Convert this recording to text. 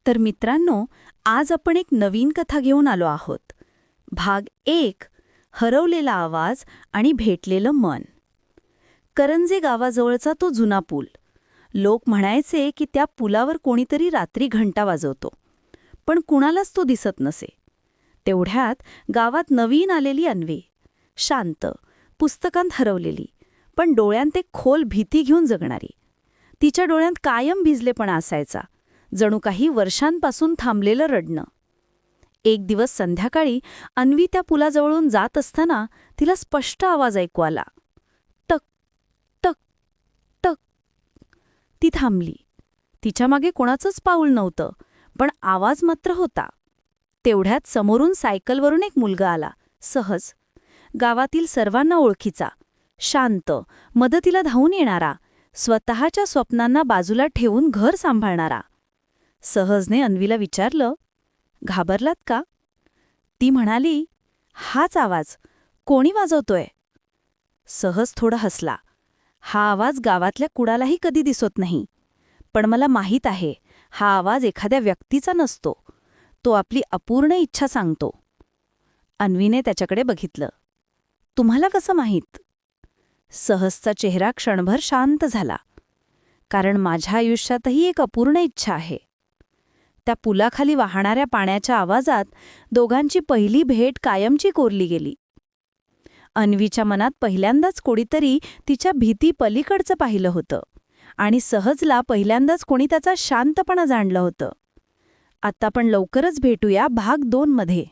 तर मित्रांनो, आज आपण एक नवीन कथा घेऊन आलो आहोत. भाग 1. हरवलेला आवाज आणि भेटलेलं मन. करंजे गावाजवळचा तो जुना पूल. लोक म्हणायचे की त्या पुलावर कोणीतरी रात्री घंटा वाजवतो, पण कुणालाच तो दिसत नसे. तेवढ्यात गावात नवीन आलेली अन्वी, शांत, पुस्तकांत हरवलेली, पण डोळ्यांत एक खोल भीती घेऊन जगणारी. तिच्या डोळ्यांत कायम भिजलेपणा असायचा, जणू काही वर्षांपासून थांबलेलं रडणं. एक दिवस संध्याकाळी अन्वी त्या पुलाजवळून जात असताना तिला स्पष्ट आवाज ऐकू आला. टक टक टक. ती थांबली. तिच्या मागे कोणाचंच पाऊल नव्हतं, पण आवाज मात्र होता. तेवढ्यात समोरून सायकलवरून एक मुलगा आला, सहज. गावातील सर्वांना ओळखीचा, शांत, मदतीला धावून येणारा, स्वतःच्या स्वप्नांना बाजूला ठेवून घर सांभाळणारा. सहजने अन्वीला विचारलं, घाबरलात का? ती म्हणाली, हाच आवाज. कोणी वाजवतोय? सहज थोडा हसला. हा आवाज गावातल्या कुणालाही कधी दिसत नाही, पण मला माहीत आहे, हा आवाज एखाद्या व्यक्तीचा नसतो. तो आपली अपूर्ण इच्छा सांगतो. अन्वीने त्याच्याकडे बघितलं. तुम्हाला कसं माहीत? सहजचा चेहरा क्षणभर शांत झाला. कारण माझ्या आयुष्यातही एक अपूर्ण इच्छा आहे. त्या पुलाखाली वाहणाऱ्या पाण्याच्या आवाजात दोघांची पहिली भेट कायमची कोरली गेली. अन्वीच्या मनात पहिल्यांदाच कोणीतरी तिच्या भीती पलीकडचं पाहिलं होतं, आणि सहजला पहिल्यांदाच कोणी त्याचा शांतपणा जाणलं होतं. आता आपण लवकरच भेटूया भाग 2 मध्ये.